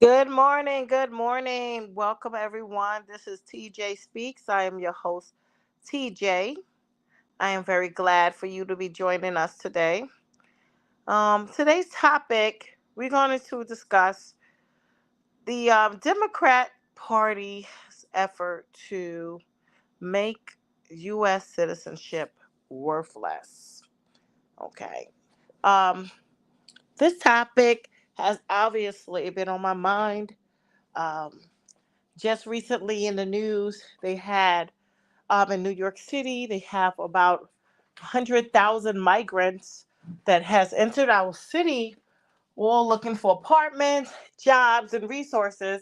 Good morning. Good morning. Welcome, everyone. This is TJ Speaks. I am your host, TJ. I am very glad for you to be joining us today. Today's topic, we're going to discuss the Democrat Party's effort to make U.S. citizenship worthless. Okay. Um, this topic has obviously been on my mind. Um, just recently in the news, they had in New York City, they have about 100,000 migrants that has entered our city, all looking for apartments, jobs, and resources.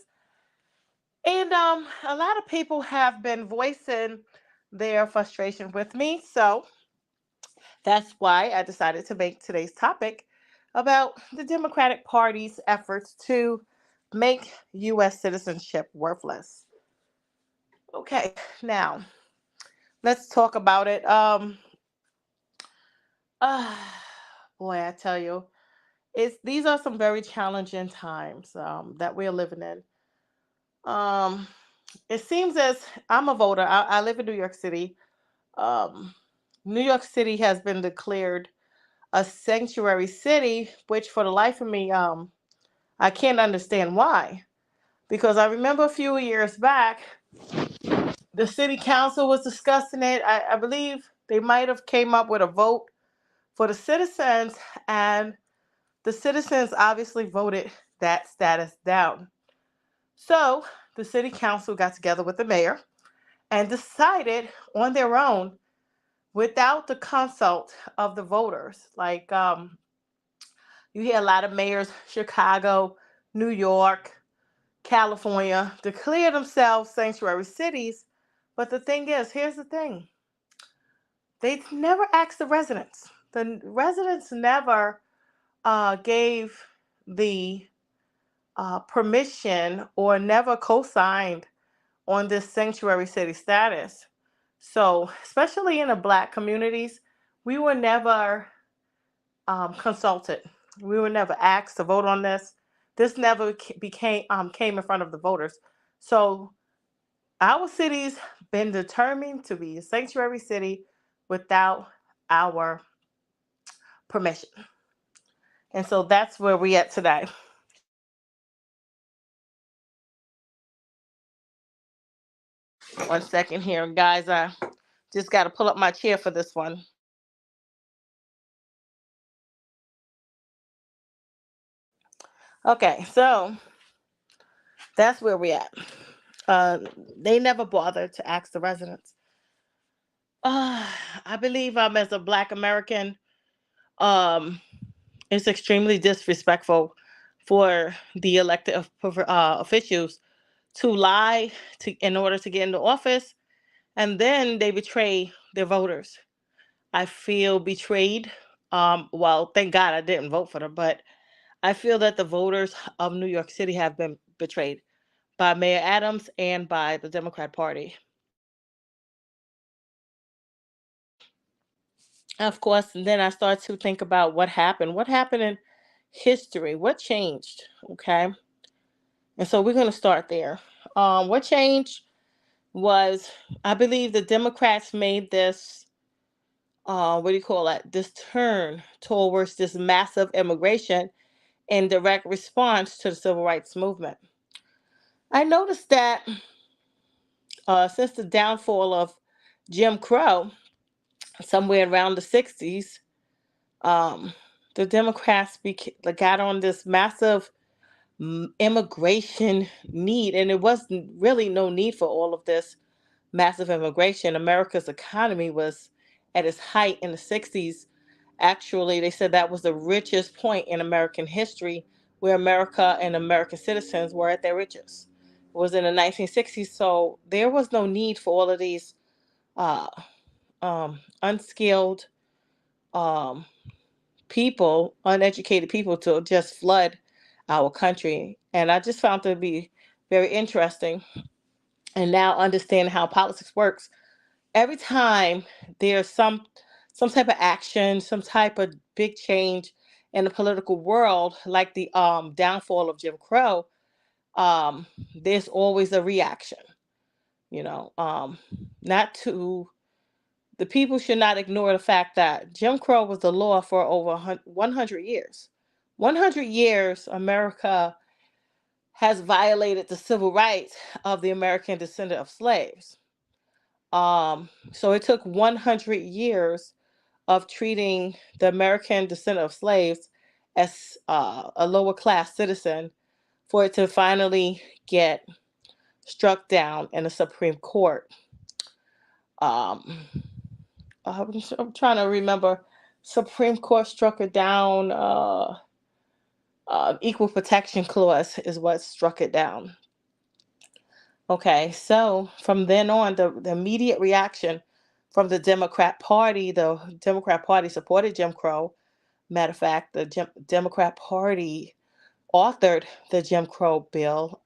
And a lot of people have been voicing their frustration with me. So that's why I decided to make today's topic about the Democratic Party's efforts to make U.S. citizenship worthless. Okay, now let's talk about it. Uh, Boy, I tell you, it's these are some very challenging times that we're living in. Um, it seems as I'm a voter. I live in New York City. Um, New York City has been declared a sanctuary city, which for the life of me, I can't understand why. Because I remember a few years back, the city council was discussing it. I believe they might have came up with a vote for the citizens, and the citizens obviously voted that status down. So the city council got together with the mayor and decided on their own, without the consult of the voters. You hear a lot of mayors, Chicago, New York, California, declare themselves sanctuary cities. But the thing is, here's the thing: they never asked the residents. The residents never gave the permission or never co-signed on this sanctuary city status. So, especially in the Black communities, we were never consulted. We were never asked to vote on this. This never became came in front of the voters. So, our city's been determined to be a sanctuary city without our permission, and so that's where we at today. One second here, guys. I just got to pull up my chair for this one. Okay, so that's where we at. Uh, they never bothered to ask the residents. Uh, I believe as a Black American, um, it's extremely disrespectful for the elected officials to lie in order to get into office, and then they betray their voters. I feel betrayed. Well, thank God I didn't vote for them, but I feel that the voters of New York City have been betrayed by Mayor Adams and by the Democrat Party. Of course, and then I start to think about what happened. What happened in history? What changed? Okay. And so we're going to start there. What changed was, I believe the Democrats made this, what do you call it? This turn towards this massive immigration in direct response to the civil rights movement. I noticed that since the downfall of Jim Crow, somewhere around the 60s, um, the Democrats got on this massive immigration need, and it wasn't really no need for all of this massive immigration. America's economy was at its height in the 60s. Actually, they said that was the richest point in American history, where America and American citizens were at their richest. It was in the 1960s, so there was no need for all of these uh, unskilled um, people, uneducated people, to just flood our country. And I just found it to be very interesting. And now understanding how politics works, every time there's some type of action, some type of big change in the political world, like the downfall of Jim Crow, um, there's always a reaction. You know, not to the people should not ignore the fact that Jim Crow was the law for over 100 years. 100 years, America has violated the civil rights of the American descendant of slaves. So it took 100 years of treating the American descendant of slaves as a lower class citizen for it to finally get struck down in the Supreme Court. Um, I'm trying to remember. Supreme Court struck it down. Equal protection clause is what struck it down. Okay, so from then on, the immediate reaction from the Democrat Party supported Jim Crow. Matter of fact, the Democrat Party authored the Jim Crow bill.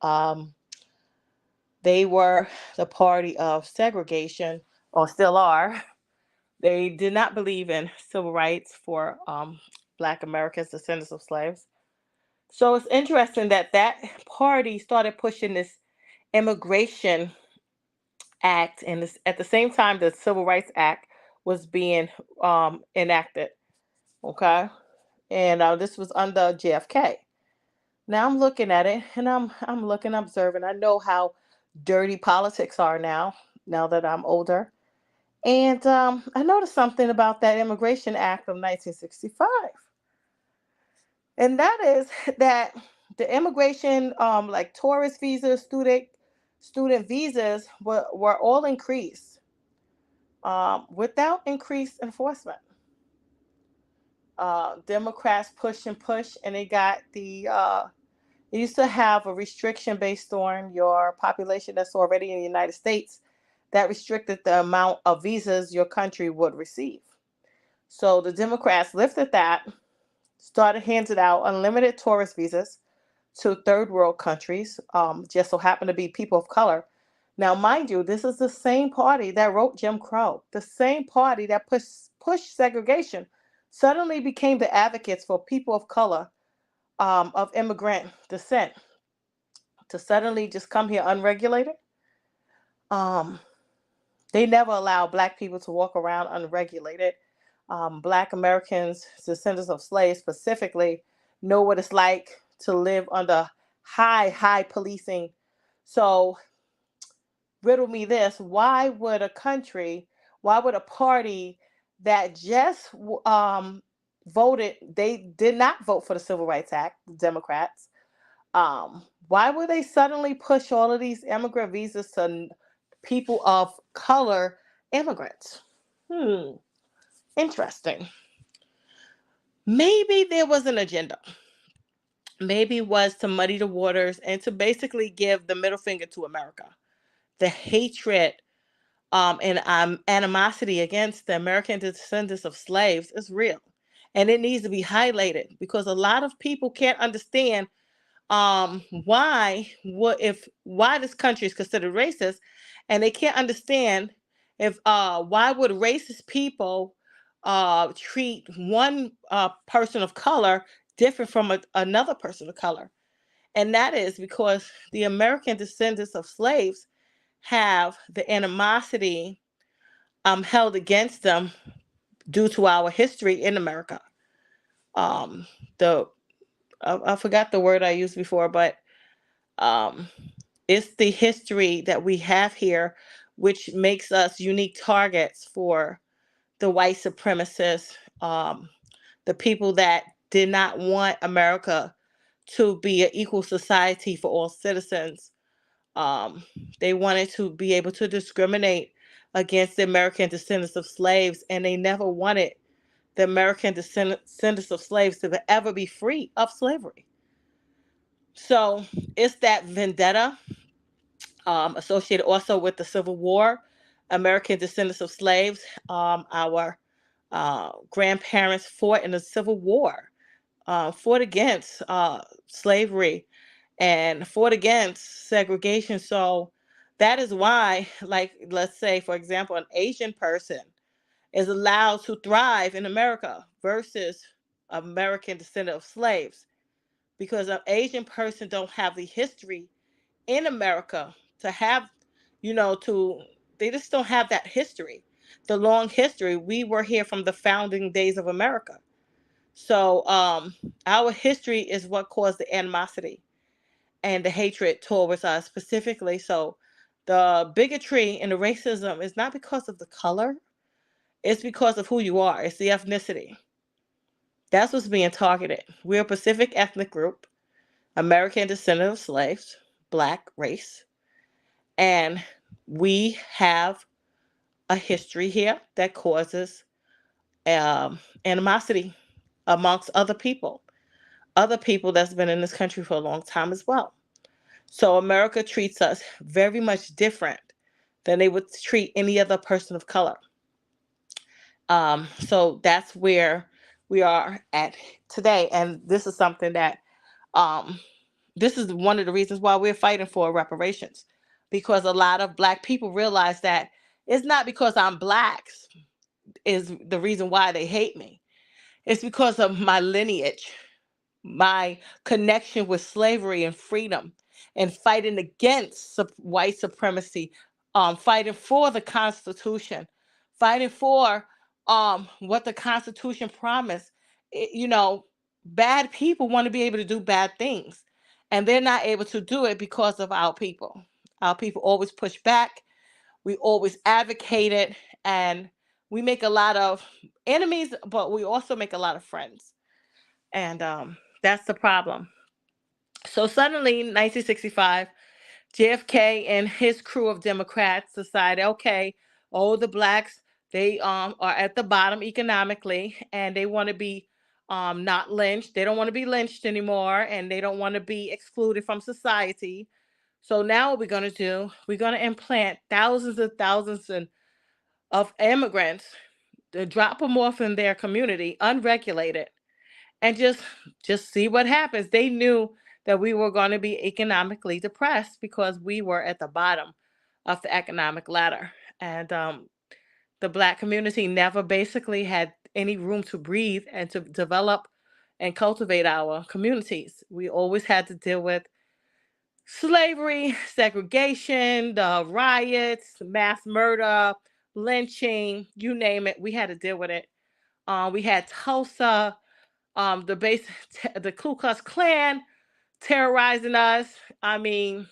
They were the party of segregation, or still are. They did not believe in civil rights for Black Americans, descendants of slaves. So it's interesting that that party started pushing this immigration act, and this, at the same time, the Civil Rights Act was being enacted. Okay, and this was under JFK. Now I'm looking at it, and I'm looking, observing. I know how dirty politics are now. Now that I'm older, and I noticed something about that Immigration Act of 1965, and that is that the immigration, like tourist visas, student visas, were all increased without increased enforcement. Democrats push and push, and they got they used to have a restriction based on your population that's already in the United States that restricted the amount of visas your country would receive. So the Democrats lifted that, started handing out unlimited tourist visas to third world countries, just so happen to be people of color. Now, mind you, this is the same party that wrote Jim Crow, the same party that pushed segregation, suddenly became the advocates for people of color, of immigrant descent, to suddenly just come here unregulated. Um, they never allow Black people to walk around unregulated. Black Americans, descendants of slaves specifically, know what it's like to live under high policing. So, riddle me this: why would a party that just voted, they did not vote for the Civil Rights Act, the Democrats, why would they suddenly push all of these immigrant visas to people of color immigrants? Hmm, interesting. Maybe there was an agenda. Maybe it was to muddy the waters and to basically give the middle finger to America. The hatred and animosity against the American descendants of slaves is real. And it needs to be highlighted because a lot of people can't understand why this country is considered racist, and they can't understand if why would racist people treat one person of color different from another person of color. And that is because the American descendants of slaves have the animosity held against them due to our history in America. The I forgot the word I used before, but um, it's the history that we have here, which makes us unique targets for the white supremacists, the people that did not want America to be an equal society for all citizens. Um, they wanted to be able to discriminate against the American descendants of slaves, and they never wanted the American descendants of slaves to ever be free of slavery. So it's that vendetta, associated also with the Civil War, American descendants of slaves. Our grandparents fought in the Civil War, fought against slavery, and fought against segregation. So that is why, like, let's say, for example, an Asian person is allowed to thrive in America versus American descendant of slaves, because an Asian person don't have the history in America to have, to they just don't have that history, the long history. We were here from the founding days of America. So our history is what caused the animosity and the hatred towards us specifically. So the bigotry and the racism is not because of the color, it's because of who you are. It's the ethnicity. That's what's being targeted. We're a Pacific ethnic group, American descendant of slaves, black race, and we have a history here that causes animosity amongst other people that's been in this country for a long time as well. So America treats us very much different than they would treat any other person of color. So that's where we are at today, and this is something that um, this is one of the reasons why we're fighting for reparations, because a lot of black people realize that it's not because I'm black is the reason why they hate me. It's because of my lineage, my connection with slavery and freedom, and fighting against white supremacy, fighting for the Constitution, fighting for what the Constitution promised. You know, bad people want to be able to do bad things, and they're not able to do it because of our people. Our people always push back. We always advocated, and we make a lot of enemies, but we also make a lot of friends, and that's the problem. So suddenly, in 1965, JFK and his crew of Democrats decided, okay, oh, the blacks, they are at the bottom economically, and they want to be not lynched. They don't want to be lynched anymore, and they don't want to be excluded from society. So now what we're going to do, we're going to implant thousands and thousands of immigrants, to drop them off in their community unregulated, and just see what happens. They knew that we were going to be economically depressed because we were at the bottom of the economic ladder, and the black community never basically had any room to breathe and to develop and cultivate our communities. We always had to deal with slavery, segregation, the riots, mass murder, lynching, you name it. We had to deal with it. We had Tulsa, the the Ku Klux Klan terrorizing us. I mean,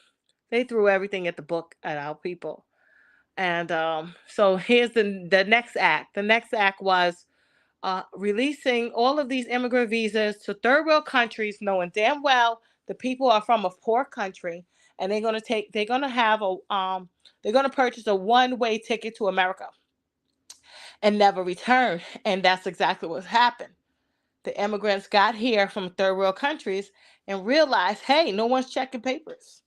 they threw everything at the book at our people. And so here's the next act. The next act was releasing all of these immigrant visas to third world countries, knowing damn well the people are from a poor country, and they're gonna purchase a one-way ticket to America and never return. And that's exactly what happened. The immigrants got here from third world countries and realized, hey, no one's checking papers.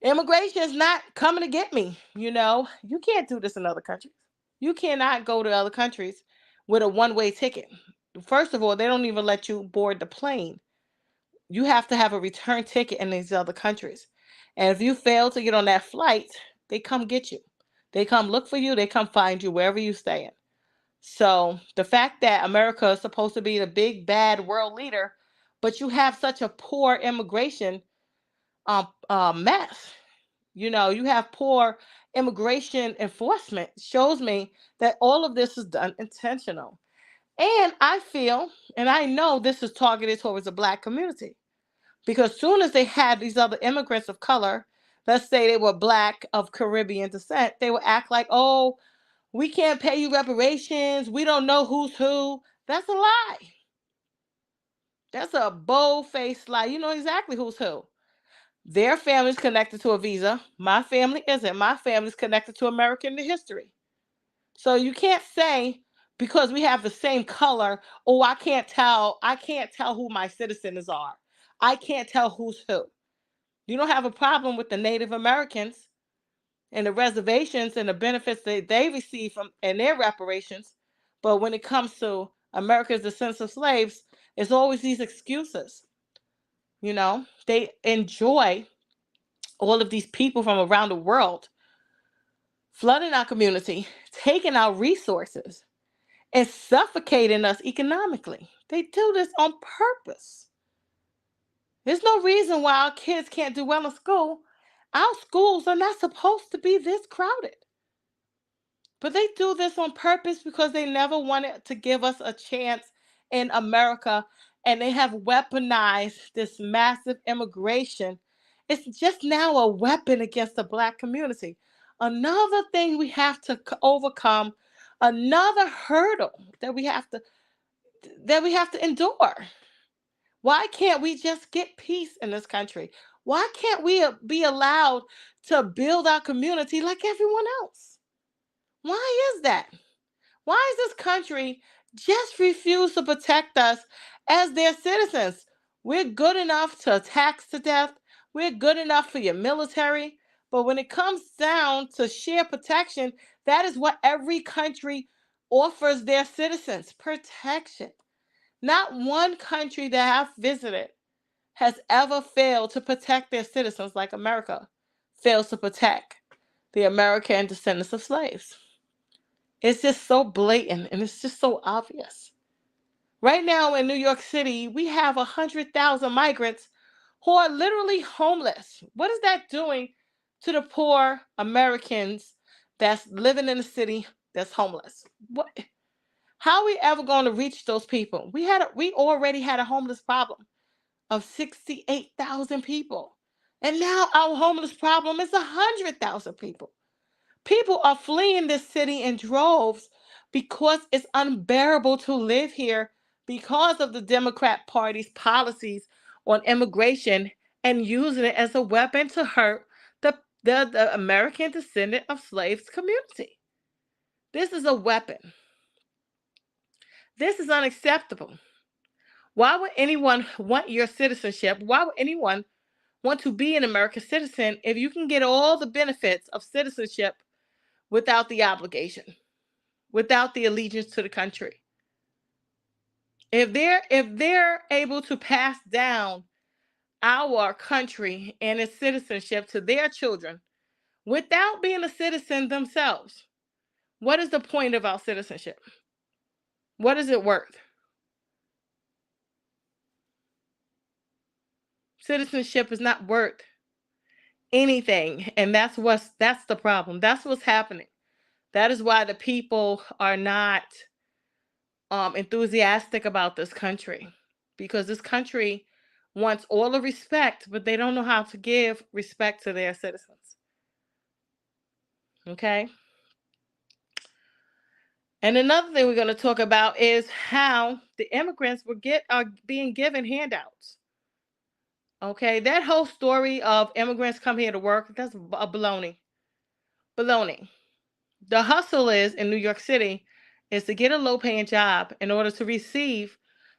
Immigration is not coming to get me. You can't do this in other countries. You cannot go to other countries with a one-way ticket. First of all, they don't even let you board the plane. You have to have a return ticket in these other countries. And if you fail to get on that flight, they come get you. They come look for you. They come find you wherever you stay in. So the fact that America is supposed to be the big bad world leader, but you have such a poor immigration mess. You have poor immigration enforcement, shows me that all of this is done intentional. And I feel, and I know this is targeted towards the black community, because soon as they had these other immigrants of color, let's say they were black of Caribbean descent, they would act like, oh, we can't pay you reparations. We don't know who's who. That's a lie. That's a bold-faced lie. You know exactly who's who. Their family's connected to a visa. My family isn't. My family's connected to American history. So you can't say because we have the same color, oh, I can't tell who my citizens are. I can't tell who's who. You don't have a problem with the Native Americans and the reservations and the benefits that they receive from and their reparations. But when it comes to America's descendants of slaves, it's always these excuses. They enjoy all of these people from around the world flooding our community, taking our resources, and suffocating us economically. They do this on purpose. There's no reason why our kids can't do well in school. Our schools are not supposed to be this crowded. But they do this on purpose because they never wanted to give us a chance in America. And they have weaponized this massive immigration. It's just now a weapon against the Black community. Another thing we have to overcome, another hurdle that we have to endure. Why can't we just get peace in this country? Why can't we be allowed to build our community like everyone else? Why is that? Why does this country just refuse to protect us as their citizens? We're good enough to tax to death. We're good enough for your military. But when it comes down to sheer protection, that is what every country offers their citizens: protection. Not one country that I've visited has ever failed to protect their citizens like America fails to protect the American descendants of slaves. It's just so blatant and it's just so obvious. Right now in New York City, we have 100,000 migrants who are literally homeless. What is that doing to the poor Americans that's living in the city that's homeless? What? How are we ever going to reach those people? We already had a homeless problem of 68,000 people. And now our homeless problem is 100,000 people. People are fleeing this city in droves because it's unbearable to live here because of the Democrat Party's policies on immigration and using it as a weapon to hurt the American descendant of slaves community. This is a weapon. This is unacceptable. Why would anyone want your citizenship? Why would anyone want to be an American citizen if you can get all the benefits of citizenship without the obligation, without the allegiance to the country? If they're able to pass down our country and its citizenship to their children without being a citizen themselves, what is the point of our citizenship? What is it worth? Citizenship is not worth anything, and that's the problem. That's what's happening. That is why the people are not enthusiastic about this country, because this country wants all the respect, but they don't know how to give respect to their citizens. Okay. And another thing we're going to talk about is how the immigrants are being given handouts. Okay, that whole story of immigrants come here to work, that's a baloney. Baloney. The hustle is in New York City is to get a low paying job in order to receive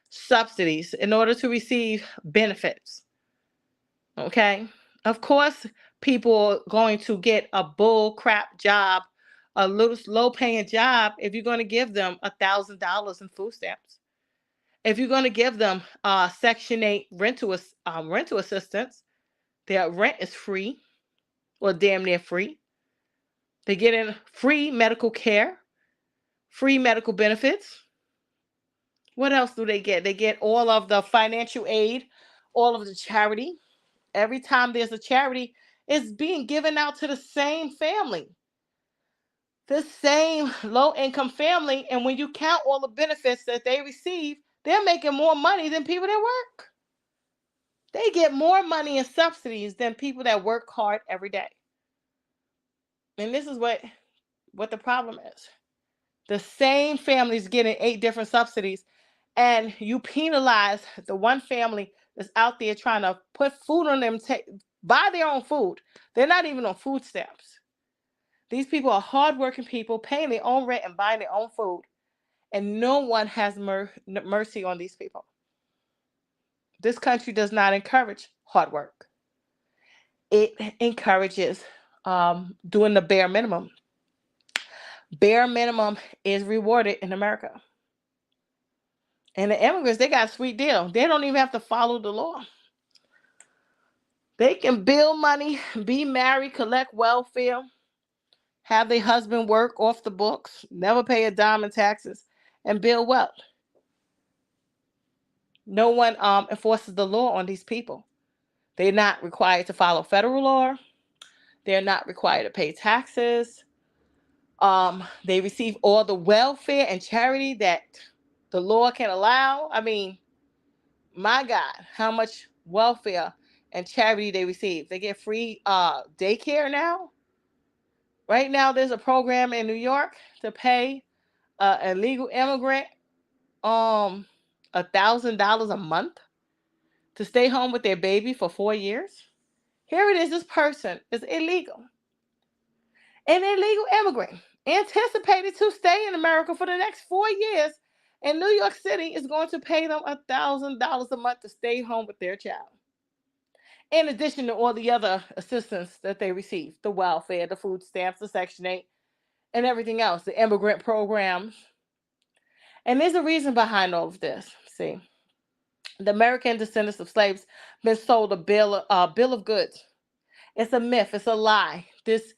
subsidies, in order to receive benefits. Okay? Of course, people are going to get a bull crap job, a little low paying job, if you're going to give them $1,000 in food stamps. If you're going to give them Section 8 rental assistance, their rent is free or damn near free. They get in free medical care, free medical benefits. What else do they get? They get all of the financial aid, all of the charity. Every time there's a charity, it's being given out to the same family, the same low income family. And when you count all the benefits that they receive, they're making more money than people that work. They get more money in subsidies than people that work hard every day. And this is what the problem is. The same family's getting 8 different subsidies, and you penalize the one family that's out there trying to put food on them, buy their own food. They're not even on food stamps. These people are hardworking people paying their own rent and buying their own food, and no one has mercy on these people. This country does not encourage hard work. It encourages doing the bare minimum. Bare minimum is rewarded in America. And the immigrants, they got a sweet deal. They don't even have to follow the law. They can bill money, be married, collect welfare, have their husband work off the books, never pay a dime in taxes, and build wealth. No one enforces the law on these people. They're not required to follow federal law. They're not required to pay taxes. They receive all the welfare and charity that the law can allow. I mean, my God, how much welfare and charity they receive. They get free daycare now. Right now, there's a program in New York to pay an illegal immigrant $1,000 a month to stay home with their baby for 4 years. Here it is. This person is illegal, an illegal immigrant, anticipated to stay in America for the next 4 years, and New York City is going to pay them $1,000 a month to stay home with their child. In addition to all the other assistance that they receive, the welfare, the food stamps, the Section 8, and everything else, the immigrant programs. And there's a reason behind all of this. See, the American descendants of slaves been sold a bill of goods. It's a myth. It's a lie. This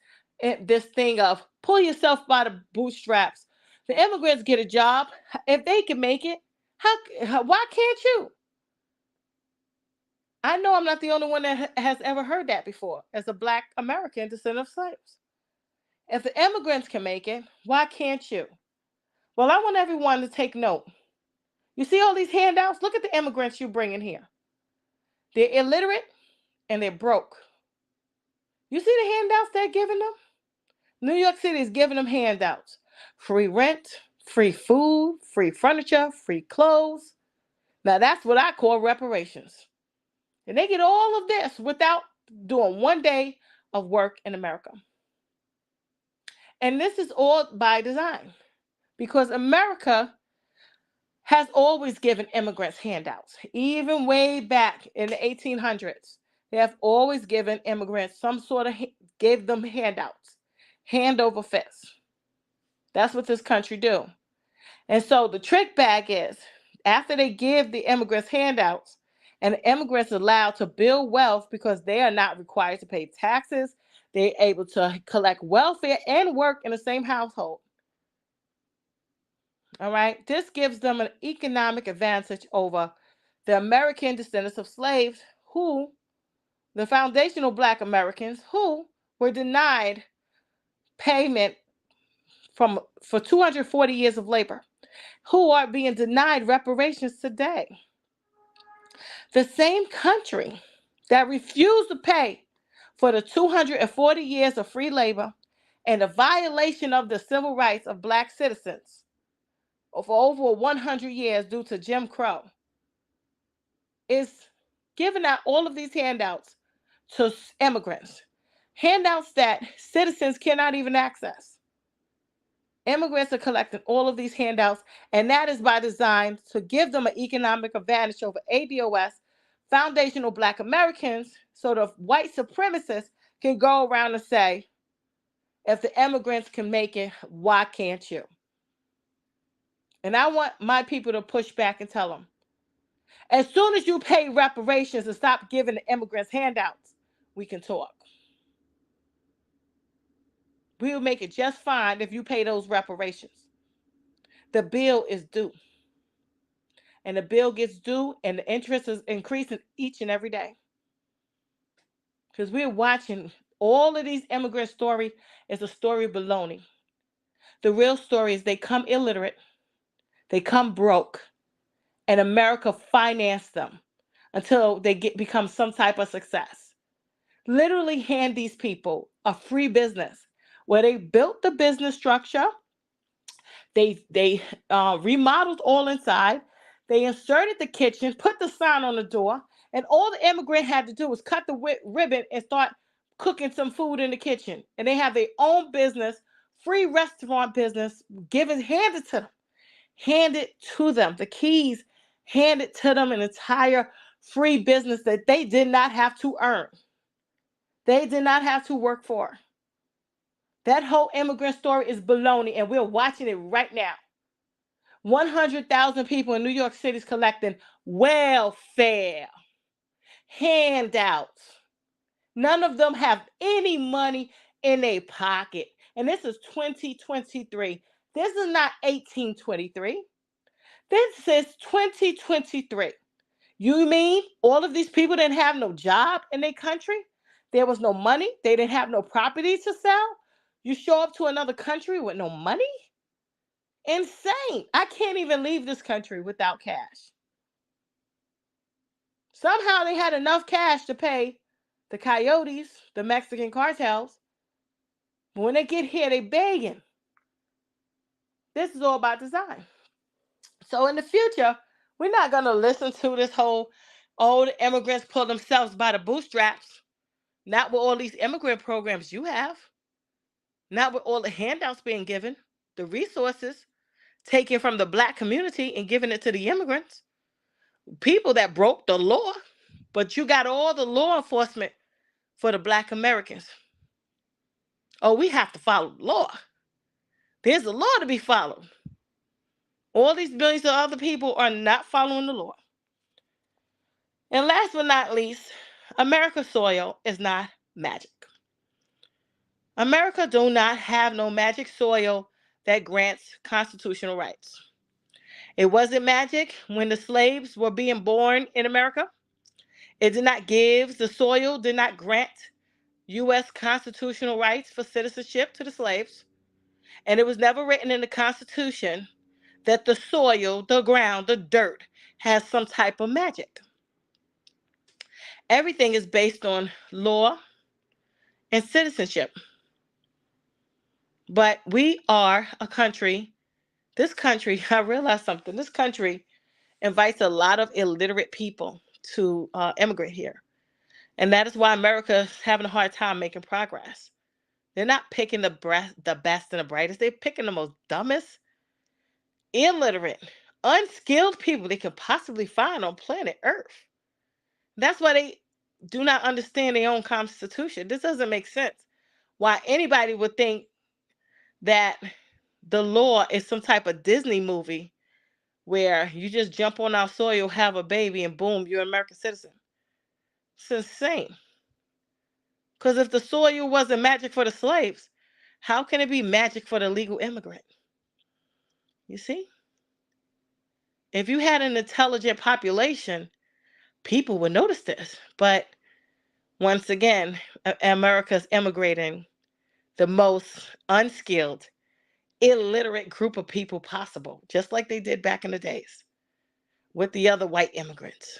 thing of pull yourself by the bootstraps. The immigrants get a job if they can make it. Why can't you? I know I'm not the only one that has ever heard that before as a Black American descendant of slaves. If the immigrants can make it, why can't you? Well, I want everyone to take note. You see all these handouts? Look at the immigrants you bring in here. They're illiterate and they're broke. You see the handouts they're giving them? New York City is giving them handouts. Free rent, free food, free furniture, free clothes. Now that's what I call reparations. And they get all of this without doing one day of work in America. And this is all by design because America has always given immigrants handouts. Even way back in the 1800s, they have always given immigrants some sort of, gave them handouts, hand over fist. That's what this country do. And so the trick bag is, after they give the immigrants handouts, and the immigrants are allowed to build wealth because they are not required to pay taxes, they're able to collect welfare and work in the same household. All right. This gives them an economic advantage over the American descendants of slaves who, the foundational Black Americans, who were denied payment for 240 years of labor, who are being denied reparations today. The same country that refused to pay for the 240 years of free labor and the violation of the civil rights of Black citizens for over 100 years due to Jim Crow is giving out all of these handouts to immigrants. Handouts that citizens cannot even access. Immigrants are collecting all of these handouts, and that is by design to give them an economic advantage over ADOS, foundational Black Americans, so the white supremacists can go around and say, if the immigrants can make it, why can't you? And I want my people to push back and tell them, as soon as you pay reparations and stop giving the immigrants handouts, we can talk. We'll make it just fine if you pay those reparations. The bill is due. And the bill gets due, and the interest is increasing each and every day. Because we're watching all of these immigrant stories is a story of baloney. The real story is they come illiterate, they come broke, and America financed them until they become some type of success. Literally hand these people a free business where they built the business structure. They remodeled all inside. They inserted the kitchen, put the sign on the door, and all the immigrant had to do was cut the ribbon and start cooking some food in the kitchen. And they have their own business, free restaurant business, handed to them. The keys handed to them, an entire free business that they did not have to earn. They did not have to work for. That whole immigrant story is baloney, and we're watching it right now. 100,000 people in New York City is collecting welfare, handouts. None of them have any money in their pocket. And this is 2023. This is not 1823. This is 2023. You mean all of these people didn't have no job in their country? There was no money. They didn't have no property to sell. You show up to another country with no money? Insane. I can't even leave this country without cash. Somehow they had enough cash to pay the coyotes, the Mexican cartels. But when they get here, they begging. This is all about design. So in the future, we're not going to listen to this whole, oh, the immigrants pull themselves by the bootstraps. Not with all these immigrant programs you have. Not with all the handouts being given, the resources taken from the black community and giving it to the immigrants. People that broke the law, but you got all the law enforcement for the black Americans. Oh, we have to follow the law. There's a law to be followed. All these billions of other people are not following the law. And last but not least, America's soil is not magic. America do not have no magic soil that grants constitutional rights. It wasn't magic when the slaves were being born in America. It did not give, the soil did not grant U.S. constitutional rights for citizenship to the slaves. And it was never written in the Constitution that the soil, the ground, the dirt has some type of magic. Everything is based on law and citizenship. But we are a country, this country, I realized something, this country invites a lot of illiterate people to immigrate here. And that is why America is having a hard time making progress. They're not picking the best and the brightest. They're picking the most dumbest, illiterate, unskilled people they could possibly find on planet Earth. That's why they do not understand their own constitution. This doesn't make sense. Why anybody would think that the law is some type of Disney movie where you just jump on our soil, have a baby, and boom, you're an American citizen. It's insane. Because if the soil wasn't magic for the slaves, how can it be magic for the legal immigrant? You see? If you had an intelligent population, people would notice this. But once again, America's immigrating the most unskilled, illiterate group of people possible, just like they did back in the days with the other white immigrants.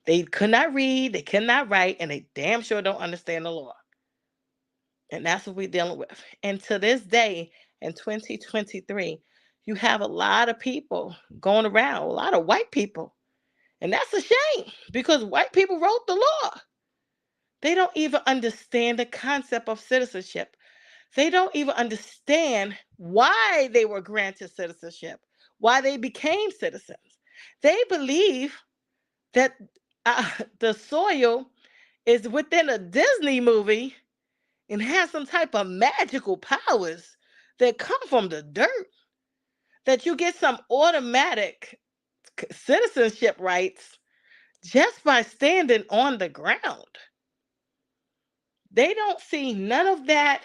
They could not read, they could not write, and they damn sure don't understand the law. And that's what we're dealing with. And to this day, in 2023, you have a lot of people going around, a lot of white people. And that's a shame because white people wrote the law. They don't even understand the concept of citizenship. They don't even understand why they were granted citizenship, why they became citizens. They believe that the soil is within a Disney movie and has some type of magical powers that come from the dirt, that you get some automatic citizenship rights just by standing on the ground. They don't see none of that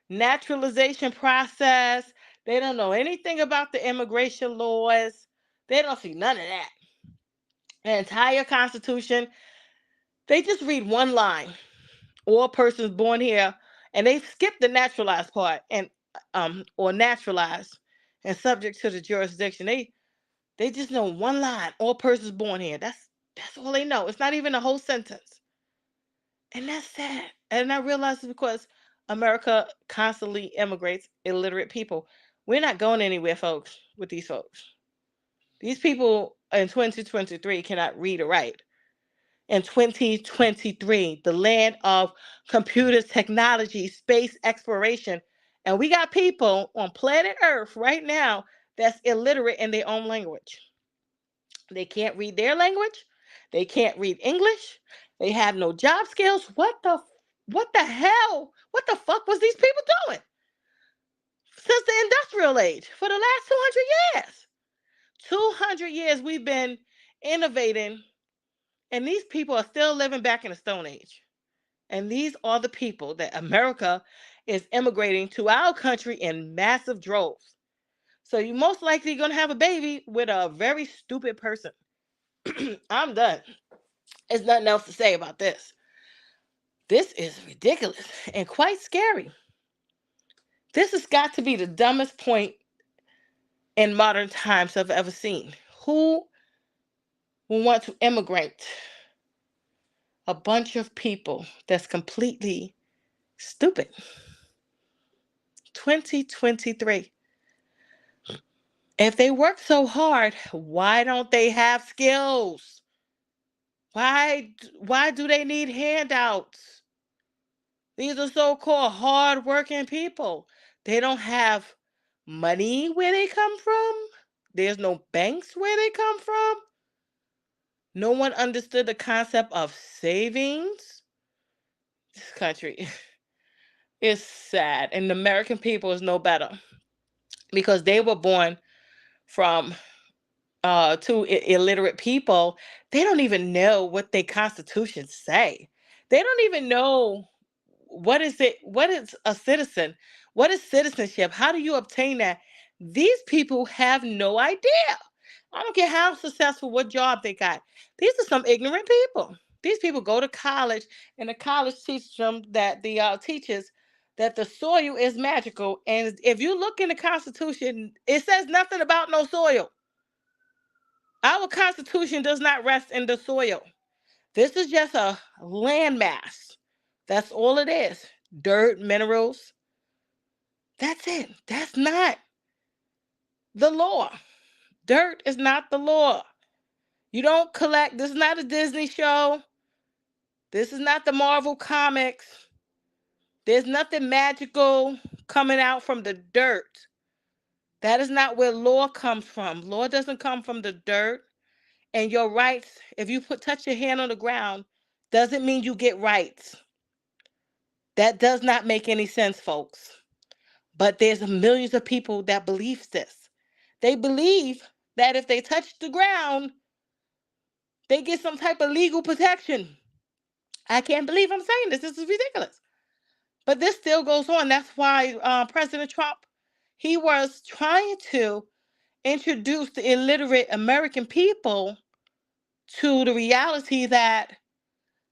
naturalization process. They don't know anything about the immigration laws. They don't see none of that. The entire Constitution, they just read one line. All persons born here, and they skip the naturalized part and or naturalized and subject to the jurisdiction. They just know one line. All persons born here. That's all they know. It's not even a whole sentence. And that's sad. And I realize it's because America constantly immigrates illiterate people. We're not going anywhere, folks, with these folks. These people in 2023 cannot read or write. In 2023, the land of computers, technology, space exploration. And we got people on planet Earth right now that's illiterate in their own language. They can't read their language. They can't read English. They have no job skills. What the hell? What the fuck was these people doing since the industrial age for the last 200 years? 200 years we've been innovating, and these people are still living back in the Stone Age. And these are the people that America is immigrating to our country in massive droves. So you're most likely going to have a baby with a very stupid person. I'm done. There's nothing else to say about this. This is ridiculous and quite scary. This has got to be the dumbest point in modern times I've ever seen. Who will want to immigrate a bunch of people that's completely stupid? 2023. If they work so hard, why don't they have skills? Why do they need handouts? These are so-called hard-working people. They don't have money where they come from. There's no banks where they come from. No one understood the concept of savings. This country is sad, and the American people is no better because they were born from to illiterate people. They don't even know what their constitutions say. They don't even know what is a citizen, what is citizenship, how do you obtain that. These people have no idea. I don't care how successful, what job they got. These are some ignorant people. These people go to college, and the college teaches them that the teaches that the soil is magical. And if you look in the Constitution, it says nothing about no soil. Our Constitution does not rest in the soil. This is just a landmass. That's all it is. Dirt, minerals. That's it. That's not the law. Dirt is not the law. You don't collect. This is not a Disney show. This is not the Marvel comics. There's nothing magical coming out from the dirt. That is not where law comes from. Law doesn't come from the dirt. And your rights, if you touch your hand on the ground, doesn't mean you get rights. That does not make any sense, folks. But there's millions of people that believe this. They believe that if they touch the ground, they get some type of legal protection. I can't believe I'm saying this. This is ridiculous. But this still goes on. That's why President Trump, he was trying to introduce the illiterate American people to the reality that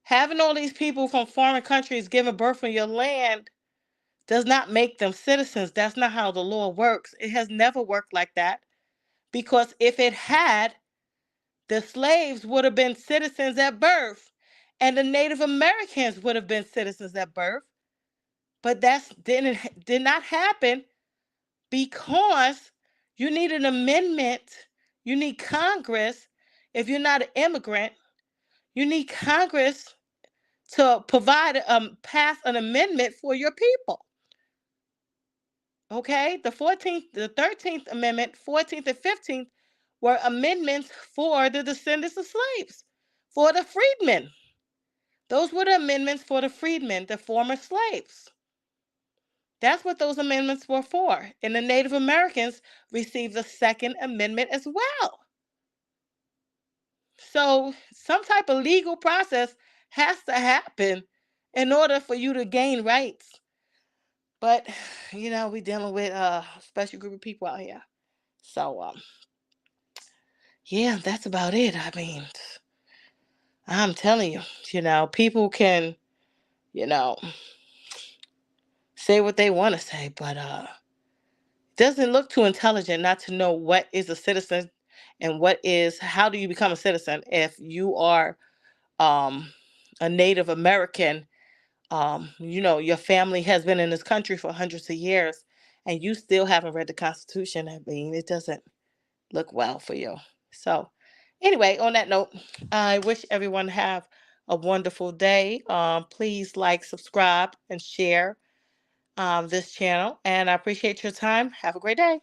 having all these people from foreign countries giving birth in your land does not make them citizens. That's not how the law works. It has never worked like that. Because if it had, the slaves would have been citizens at birth, and the Native Americans would have been citizens at birth. But did not happen because you need an amendment. You need Congress. If you're not an immigrant, you need Congress to pass an amendment for your people. Okay, the 14th, the 13th Amendment, 14th and 15th were amendments for the descendants of slaves, for the freedmen. Those were the amendments for the freedmen, the former slaves. That's what those amendments were for. And the Native Americans received the Second Amendment as well. So some type of legal process has to happen in order for you to gain rights. But, we're dealing with a special group of people out here. So, yeah, that's about it. I mean, I'm telling you, people can, you know, say what they want to say, but doesn't look too intelligent not to know what is a citizen and how do you become a citizen if you are um, a Native American. Your family has been in this country for hundreds of years, and you still haven't read the Constitution. I mean, it doesn't look well for you. So, anyway, on that note, I wish everyone have a wonderful day. Please like, subscribe, and share this channel. And I appreciate your time. Have a great day.